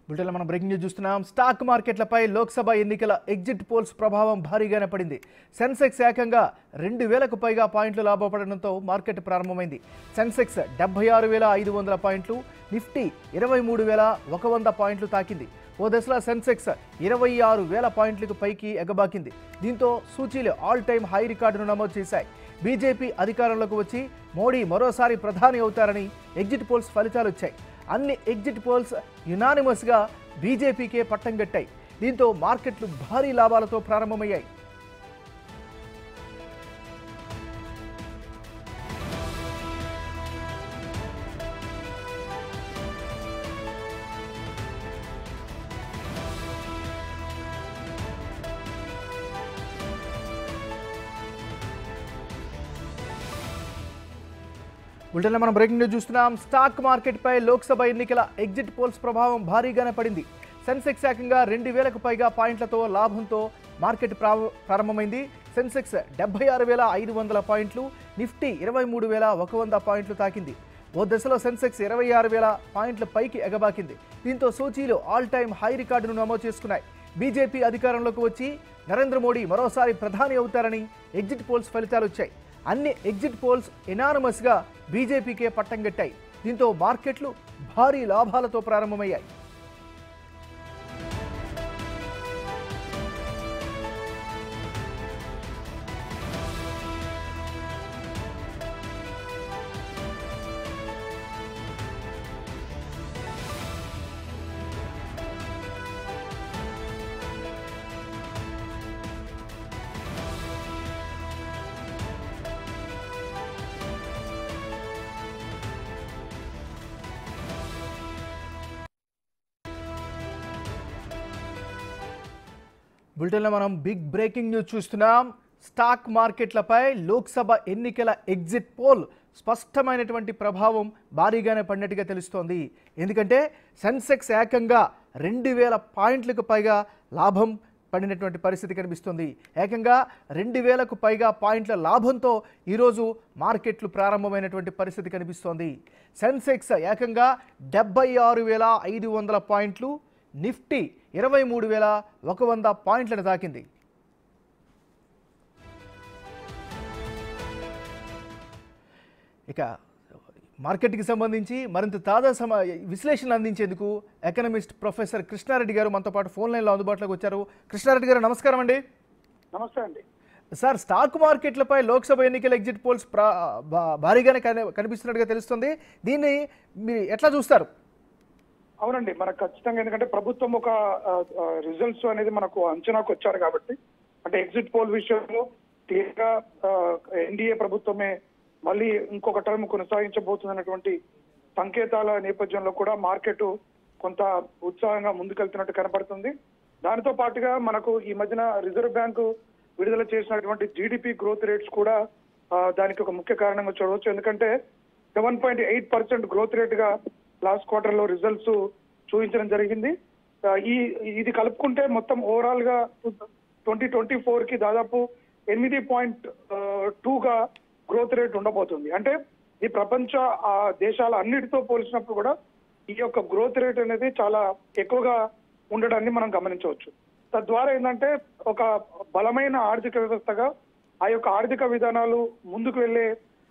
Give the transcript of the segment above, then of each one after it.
బులెటిన్లో మనం breaking news చూస్తున్నాం. స్టాక్ మార్కెట్లపై లోక్సభ ఎన్నికల ఎగ్జిట్ పోల్స్ ప్రభావం భారీగానే పడింది. సెన్సెక్స్ ఏకంగా 2000కు పైగా పాయింట్లు లాభపడడంతో మార్కెట్ ప్రారంభమైంది. సెన్సెక్స్ 76,500 పాయింట్లు, నిఫ్టీ 23,100 పాయింట్లు తాకింది. ఓ దశలో సెన్సెక్స్ 26,000 పాయింట్లకు పైకి ఎగబాకింది. దీంతో సూచీలు ఆల్ టైమ్ హై రికార్డును నమోదు చేశాయి. బీజేపీ అధికారంలోకి వచ్చి మోడీ మరోసారి ప్రధాని అవుతారని ఎగ్జిట్ పోల్స్ ఫలితాలు వచ్చాయి. అన్ని ఎగ్జిట్ పోల్స్ యునానిమస్గా బీజేపీకే పట్టం కట్టాయి. దీంతో మార్కెట్లు భారీ లాభాలతో ప్రారంభమయ్యాయి. బులెటిన్లో మనం బ్రేకింగ్ న్యూస్ చూస్తున్నాం. స్టాక్ మార్కెట్పై లోక్సభ ఎన్నికల ఎగ్జిట్ పోల్స్ ప్రభావం భారీగానే పడింది. సెన్సెక్స్ ఏకంగా 2000కు పైగా పాయింట్లతో లాభంతో మార్కెట్ ప్రారంభమైంది. సెన్సెక్స్ 76,500 పాయింట్లు, నిఫ్టీ 23,100 పాయింట్లు తాకింది. ఓ దశలో సెన్సెక్స్ 26,000 పాయింట్ల పైకి ఎగబాకింది. దీంతో సూచీలు ఆల్ టైమ్ హై రికార్డును నమోదు చేసుకున్నాయి. బీజేపీ అధికారంలోకి వచ్చి నరేంద్ర మోడీ మరోసారి ప్రధాని అవుతారని ఎగ్జిట్ పోల్స్ ఫలితాలు వచ్చాయి. అన్ని ఎగ్జిట్ పోల్స్ ఎనానమస్గా బీజేపీకే పట్టం కట్టాయి. దీంతో మార్కెట్లు భారీ లాభాలతో ప్రారంభమయ్యాయి. బులెటిన్లో మనం బిగ్ బ్రేకింగ్ న్యూస్ చూస్తున్నాం. స్టాక్ మార్కెట్లపై లోక్సభ ఎన్నికల ఎగ్జిట్ పోల్ స్పష్టమైనటువంటి ప్రభావం భారీగానే పడినట్టుగా తెలుస్తోంది. ఎందుకంటే సెన్సెక్స్ ఏకంగా 2000 పాయింట్లకు పైగా లాభం పడినటువంటి పరిస్థితి కనిపిస్తుంది. ఏకంగా 2000కు పైగా పాయింట్ల లాభంతో ఈరోజు మార్కెట్లు ప్రారంభమైనటువంటి పరిస్థితి కనిపిస్తోంది. సెన్సెక్స్ ఏకంగా 76,500 పాయింట్లు, నిఫ్టీ 23,100 పాయింట్లను తాకింది. ఇక మార్కెట్కి సంబంధించి మరింత తాజా విశ్లేషణ అందించేందుకు ఎకనమిస్ట్ ప్రొఫెసర్ కృష్ణారెడ్డి గారు మనతో పాటు ఫోన్ లైన్లో అందుబాటులోకి వచ్చారు. కృష్ణారెడ్డి గారు నమస్కారం అండి. నమస్తే అండి సార్, స్టాక్ మార్కెట్లపై లోక్సభ ఎన్నికల ఎగ్జిట్ పోల్స్ భారీగానే కనిపిస్తున్నట్టుగా తెలుస్తుంది. దీన్ని మీరు ఎట్లా చూస్తారు? అవునండి, మనకు ఖచ్చితంగా ఎందుకంటే ప్రభుత్వం ఒక రిజల్ట్స్ అనేది మనకు అంచనాకు వచ్చారు కాబట్టి, అంటే ఎగ్జిట్ పోల్ విషయంలో క్లియర్ గా ఎన్డీఏ ప్రభుత్వమే మళ్ళీ ఇంకొక టర్మ్ కొనసాగించబోతున్నటువంటి సంకేతాల నేపథ్యంలో కూడా మార్కెట్ కొంత ఉత్సాహంగా ముందుకెళ్తున్నట్టు కనపడుతుంది. దానితో పాటుగా మనకు ఈ మధ్యన రిజర్వ్ బ్యాంకు విడుదల చేసినటువంటి జీడిపి గ్రోత్ రేట్స్ కూడా దానికి ఒక ముఖ్య కారణంగా చూడవచ్చు. ఎందుకంటే 7.8% గ్రోత్ రేట్ గా లాస్ట్ క్వార్టర్ లో రిజల్ట్స్ చూపించడం జరిగింది. ఇది కలుపుకుంటే మొత్తం ఓవరాల్ గా 2024 కి దాదాపు 8.2 గా గ్రోత్ రేట్ ఉండబోతుంది. అంటే ఈ ప్రపంచ దేశాల అన్నిటితో పోల్చినప్పుడు కూడా ఈ యొక్క గ్రోత్ రేట్ అనేది చాలా ఎక్కువగా ఉండడాన్ని మనం గమనించవచ్చు. తద్వారా ఏంటంటే ఒక బలమైన ఆర్థిక వ్యవస్థగా ఆ యొక్క ఆర్థిక విధానాలు ముందుకు వెళ్లే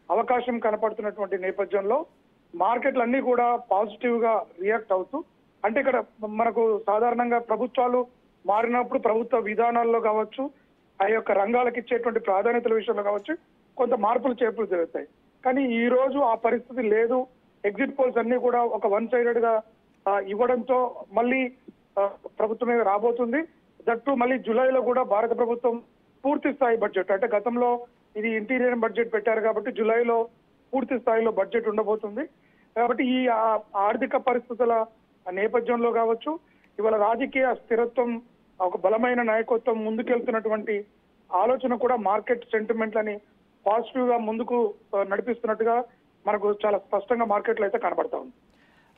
అవకాశం కనపడుతున్నటువంటి నేపథ్యంలో మార్కెట్లన్నీ కూడా పాజిటివ్ గా రియాక్ట్ అవుతూ, అంటే ఇక్కడ మనకు సాధారణంగా ప్రభుత్వాలు మారినప్పుడు ప్రభుత్వ విధానాల్లో కావచ్చు, ఆ యొక్క రంగాలకు ఇచ్చేటువంటి ప్రాధాన్యతల విషయంలో కావచ్చు కొంత మార్పులు చేర్పులు జరుగుతాయి. కానీ ఈ రోజు ఆ పరిస్థితి లేదు. ఎగ్జిట్ పోల్స్ అన్ని కూడా ఒక వన్ సైడెడ్ గా ఇవ్వడంతో మళ్ళీ ప్రభుత్వమే రాబోతుంది. దట్టు మళ్ళీ జూలైలో కూడా భారత ప్రభుత్వం పూర్తి స్థాయి బడ్జెట్, అంటే గతంలో ఇది ఇంటీరియర్ బడ్జెట్ పెట్టారు కాబట్టి జూలైలో పూర్తి స్థాయిలో బడ్జెట్ ఉండబోతుంది. కాబట్టి ఈ ఆర్థిక పరిస్థితుల నేపథ్యంలో కావచ్చు, ఇవాళ రాజకీయ స్థిరత్వం, ఒక బలమైన నాయకత్వం ముందుకెళ్తున్నటువంటి ఆలోచన కూడా మార్కెట్ సెంటిమెంట్లని పాజిటివ్ గా ముందుకు నడిపిస్తున్నట్టుగా మనకు చాలా స్పష్టంగా మార్కెట్లో అయితే కనబడతా ఉంది.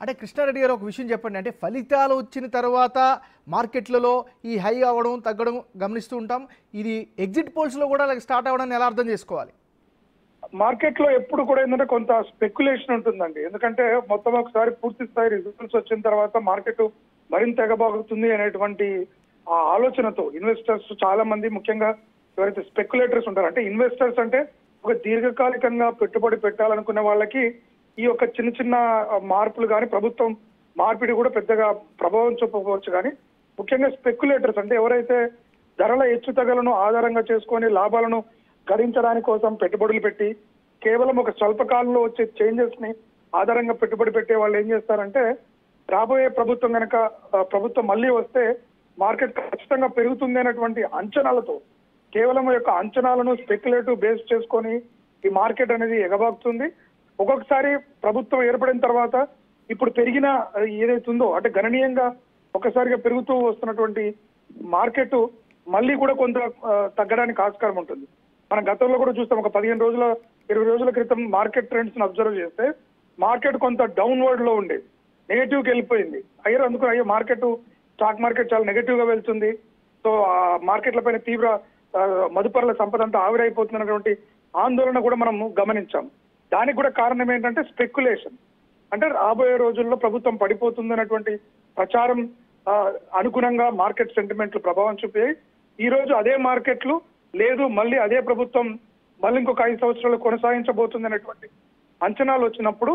అంటే కృష్ణారెడ్డి గారు ఒక విషయం చెప్పండి. అంటే ఫలితాలు వచ్చిన తర్వాత మార్కెట్లలో ఈ హై అవ్వడం తగ్గడం గమనిస్తూ ఉంటాం. ఇది ఎగ్జిట్ పోల్స్లో కూడా స్టార్ట్ అవ్వడాన్ని ఎలా అర్థం చేసుకోవాలి? మార్కెట్ లో ఎప్పుడు కూడా ఏంటంటే కొంత స్పెక్యులేషన్ ఉంటుందండి. ఎందుకంటే మొత్తం ఒకసారి పూర్తి స్థాయి రిజల్ట్స్ వచ్చిన తర్వాత మార్కెట్ మరింత ఎగబాగుతుంది అనేటువంటి ఆ ఆలోచనతో ఇన్వెస్టర్స్ చాలా మంది, ముఖ్యంగా ఎవరైతే స్పెక్యులేటర్స్ ఉంటారో, అంటే ఇన్వెస్టర్స్ అంటే ఒక దీర్ఘకాలికంగా పెట్టుబడి పెట్టాలనుకునే వాళ్ళకి ఈ యొక్క చిన్న చిన్న మార్పులు కానీ ప్రభుత్వం మార్పిడి కూడా పెద్దగా ప్రభావం చూపకపోవచ్చు. కానీ ముఖ్యంగా స్పెక్యులేటర్స్ అంటే ఎవరైతే ధరల హెచ్చుతగలను ఆధారంగా చేసుకొని లాభాలను గడించడానికి కోసం పెట్టుబడులు పెట్టి కేవలం ఒక స్వల్పకాలంలో వచ్చే చేంజెస్ ని ఆధారంగా పెట్టుబడి పెట్టే వాళ్ళు ఏం చేస్తారంటే, రాబోయే ప్రభుత్వం కనుక ప్రభుత్వం మళ్ళీ వస్తే మార్కెట్ ఖచ్చితంగా పెరుగుతుంది అనేటువంటి అంచనాలతో, కేవలం యొక్క అంచనాలను స్పెక్యులేటివ్ బేస్ చేసుకొని ఈ మార్కెట్ అనేది ఎగబాకుతుంది. ఒక్కొక్కసారి ప్రభుత్వం ఏర్పడిన తర్వాత ఇప్పుడు పెరిగిన ఏదైతుందో అంటే గణనీయంగా ఒక్కసారిగా పెరుగుతూ వస్తున్నటువంటి మార్కెట్ మళ్ళీ కూడా కొంత తగ్గడానికి ఆస్కారం ఉంటుంది. మనం గతంలో కూడా చూస్తాం, ఒక 15 రోజుల 20 రోజుల క్రితం మార్కెట్ ట్రెండ్స్ ని అబ్జర్వ్ చేస్తే మార్కెట్ కొంత డౌన్వర్డ్ లో ఉండేది, నెగటివ్ కి వెళ్ళిపోయింది. అయ్యో మార్కెట్, స్టాక్ మార్కెట్ చాలా నెగటివ్ గా వెళ్తుంది, సో ఆ మార్కెట్ల పైన తీవ్ర మదుపరుల సంపద అంతా ఆవిరైపోతున్నటువంటి ఆందోళన కూడా మనం గమనించాం. దానికి కూడా కారణం ఏంటంటే స్పెక్యులేషన్. అంటే రాబోయే రోజుల్లో ప్రభుత్వం పడిపోతుంది అన్నటువంటి ప్రచారం అనుగుణంగా మార్కెట్ సెంటిమెంట్లు ప్రభావం చూపాయి. ఈ రోజు అదే మార్కెట్లు లేదు, మళ్ళీ అదే ప్రభుత్వం మళ్ళీ ఇంకొక 5 సంవత్సరాలు కొనసాగించబోతుంది అనేటువంటి అంచనాలు వచ్చినప్పుడు,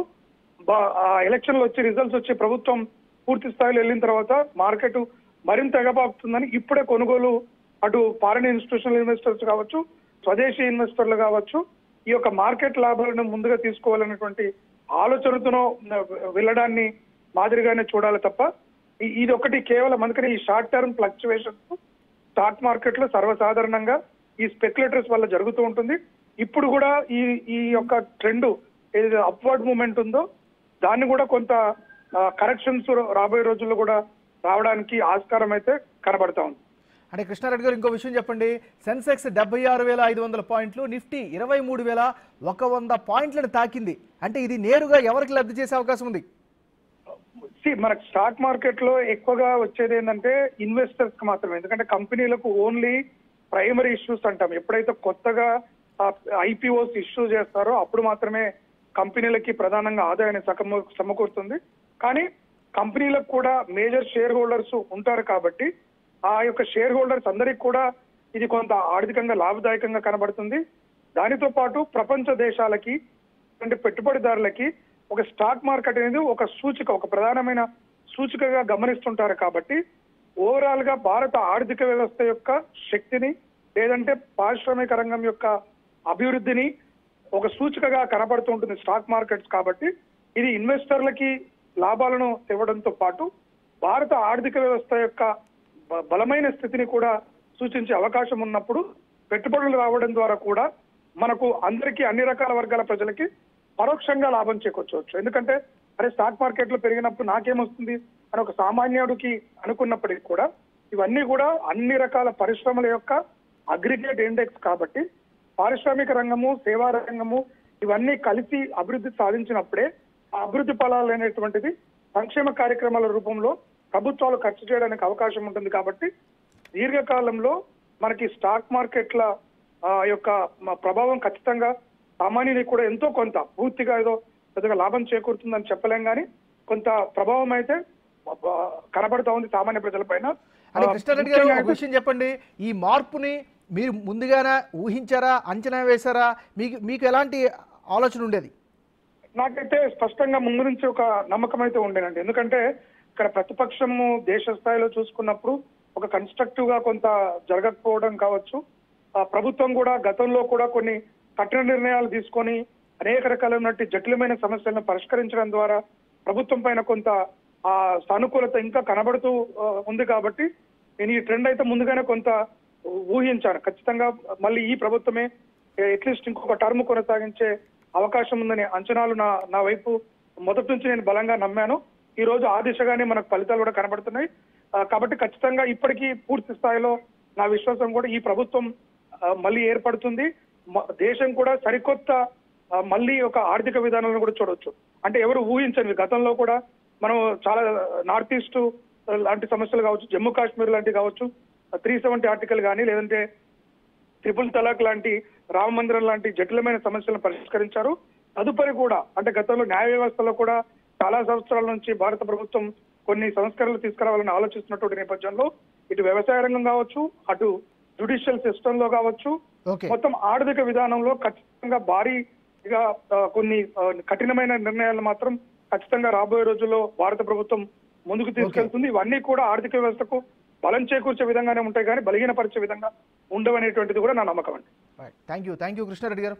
ఆ ఎలక్షన్లు వచ్చి రిజల్ట్స్ వచ్చి ప్రభుత్వం పూర్తి స్థాయిలో వెళ్ళిన తర్వాత మార్కెట్ మరింత ఎగబాకుతుందని ఇప్పుడే కొనుగోలు, అటు ఫారిన్ ఇన్స్టిట్యూషనల్ ఇన్వెస్టర్స్ కావచ్చు, స్వదేశీ ఇన్వెస్టర్లు కావచ్చు, ఈ యొక్క మార్కెట్ లాభాలను ముందుగా తీసుకోవాలనేటువంటి ఆలోచనతో వెళ్ళడాన్ని మాదిరిగానే చూడాలి తప్ప ఇది ఒకటి కేవలం. అందుకని ఈ short term fluctuations stock market లో సర్వసాధారణంగా ఈ స్పెక్యులేటర్స్ వల్ల జరుగుతూ ఉంటుంది. ఇప్పుడు కూడా ఈ యొక్క ట్రెండ్ ఏదైతే అప్వర్డ్ మూమెంట్ ఉందో దాన్ని కూడా కొంత కరెక్షన్స్ రాబోయే రోజుల్లో కూడా రావడానికి ఆస్కారం అయితే కనబడతా ఉంది. అంటే కృష్ణారెడ్డి గారు ఇంకో విషయం చెప్పండి, సెన్సెక్స్ 76,500 పాయింట్లు, నిఫ్టీ 23,100 పాయింట్లను తాకింది. అంటే ఇది నేరుగా ఎవరికి లబ్ధి చేసే అవకాశం ఉంది? మనకు స్టాక్ మార్కెట్ లో ఎక్కువగా వచ్చేది ఏంటంటే ఇన్వెస్టర్స్ కి మాత్రమే. ఎందుకంటే కంపెనీలకు ఓన్లీ ప్రైమరీ ఇష్యూస్ అంటాం, ఎప్పుడైతే కొత్తగా ఐపీఓస్ ఇష్యూ చేస్తారో అప్పుడు మాత్రమే కంపెనీలకి ప్రధానంగా ఆదాయాన్ని సమకూరుతుంది. కానీ కంపెనీలకు కూడా మేజర్ షేర్ హోల్డర్స్ ఉంటారు కాబట్టి ఆ యొక్క షేర్ హోల్డర్స్ అందరికి కూడా ఇది కొంత ఆర్థికంగా లాభదాయకంగా కనబడుతుంది. దానితో పాటు ప్రపంచ దేశాలకి అంటే పెట్టుబడిదారులకి ఒక స్టాక్ మార్కెట్ అనేది ఒక సూచిక, ఒక ప్రధానమైన సూచికగా గమనిస్తుంటారు. కాబట్టి ఓవరాల్ గా భారత ఆర్థిక వ్యవస్థ యొక్క శక్తిని లేదంటే పారిశ్రామిక రంగం యొక్క అభివృద్ధిని ఒక సూచికగా కనబడుతూ ఉంటుంది స్టాక్ మార్కెట్స్. కాబట్టి ఇది ఇన్వెస్టర్లకి లాభాలను ఇవ్వడంతో పాటు భారత ఆర్థిక వ్యవస్థ యొక్క బలమైన స్థితిని కూడా సూచించే అవకాశం ఉన్నప్పుడు పెట్టుబడులు రావడం ద్వారా కూడా మనకు అందరికీ అన్ని రకాల వర్గాల ప్రజలకి పరోక్షంగా లాభం చేకూర్చవచ్చు. ఎందుకంటే అరే స్టాక్ మార్కెట్ లో పెరిగినప్పుడు నాకేమొస్తుంది అని ఒక సామాన్యుడికి అనుకున్నప్పటికీ కూడా ఇవన్నీ కూడా అన్ని రకాల పరిశ్రమల యొక్క అగ్రిగేట్ ఇండెక్స్ కాబట్టి పారిశ్రామిక రంగము, సేవా రంగము ఇవన్నీ కలిసి అభివృద్ధి సాధించినప్పుడే ఆ అభివృద్ధి ఫలాలు అనేటువంటిది సంక్షేమ కార్యక్రమాల రూపంలో ప్రభుత్వాలు ఖర్చు చేయడానికి అవకాశం ఉంటుంది. కాబట్టి దీర్ఘకాలంలో మనకి స్టాక్ మార్కెట్ల యొక్క ప్రభావం ఖచ్చితంగా సామాన్యునికి కూడా ఎంతో కొంత, పూర్తిగా ఏదో పెద్దగా లాభం చేకూరుతుందని చెప్పలేం, కానీ కొంత ప్రభావం అయితే కనబడుతూ ఉంది సామాన్య ప్రజల పైన. కృష్ణారెడ్డి గారు ఒక విషయం చెప్పండి, ఈ మార్పుని మీరు ముందుగానే ఊహించారా, అంచనా వేశారా, మీకు ఎలాంటి ఆలోచన ఉండేది? నాకైతే స్పష్టంగా ముందు నుంచి ఒక నమ్మకం అయితే ఉండేనండి. ఎందుకంటే ఇక్కడ ప్రతిపక్షము దేశ స్థాయిలో చూసుకున్నప్పుడు ఒక కన్స్ట్రక్టివ్ గా కొంత జరగకపోవడం కావచ్చు, ప్రభుత్వం కూడా గతంలో కూడా కొన్ని కఠిన నిర్ణయాలు తీసుకొని అనేక రకాలైన జటిలమైన సమస్యలను పరిష్కరించడం ద్వారా ప్రభుత్వం పైన కొంత సానుకూలత ఇంకా కనబడుతూ ఉంది. కాబట్టి నేను ఈ ట్రెండ్ అయితే ముందుగానే కొంత ఊహించాను. ఖచ్చితంగా మళ్ళీ ఈ ప్రభుత్వమే అట్లీస్ట్ ఇంకొక టర్మ్ కొనసాగించే అవకాశం ఉందనే అంచనాలు నా వైపు మొదటి నుంచి నేను బలంగా నమ్మాను. ఈ రోజు ఆ దిశగానే మనకు ఫలితాలు కూడా కనబడుతున్నాయి. కాబట్టి ఖచ్చితంగా ఇప్పటికీ పూర్తి స్థాయిలో నా విశ్వాసం కూడా ఈ ప్రభుత్వం మళ్ళీ ఏర్పడుతుంది. దేశం కూడా సరికొత్త మళ్ళీ ఒక ఆర్థిక విధానాలను కూడా చూడొచ్చు. అంటే ఎవరు ఊహించని గతంలో కూడా మనం చాలా నార్త్ ఈస్ట్ లాంటి సమస్యలు కావచ్చు, జమ్మూ కాశ్మీర్ లాంటివి కావచ్చు, 370 ఆర్టికల్ కానీ లేదంటే ట్రిపుల్ తలాక్ లాంటి, రామ మందిరం లాంటి జటిలమైన సమస్యలను పరిష్కరించారు. తదుపరి కూడా అంటే గతంలో న్యాయ వ్యవస్థలో కూడా చాలా సంవత్సరాల నుంచి భారత ప్రభుత్వం కొన్ని సంస్కరణలు తీసుకురావాలని ఆలోచిస్తున్నటువంటి నేపథ్యంలో ఇటు వ్యవసాయ రంగం కావచ్చు, అటు జ్యుడిషియల్ సిస్టమ్ లో కావచ్చు, ఓకే. మొత్తం ఆర్థిక విధానంలో ఖచ్చితంగా భారీగా కొన్ని కఠినమైన నిర్ణయాలు మాత్రం ఖచ్చితంగా రాబోయే రోజుల్లో భారత ప్రభుత్వం ముందుకు తీసుకెళ్తుంది. ఇవన్నీ కూడా ఆర్థిక వ్యవస్థకు బలం చేకూర్చే విధంగానే ఉంటాయి కానీ బలహీనపరిచే విధంగా ఉండవనేటువంటిది కూడా నా నమ్మకం అండి. థ్యాంక్ యూ కృష్ణారెడ్డి గారు.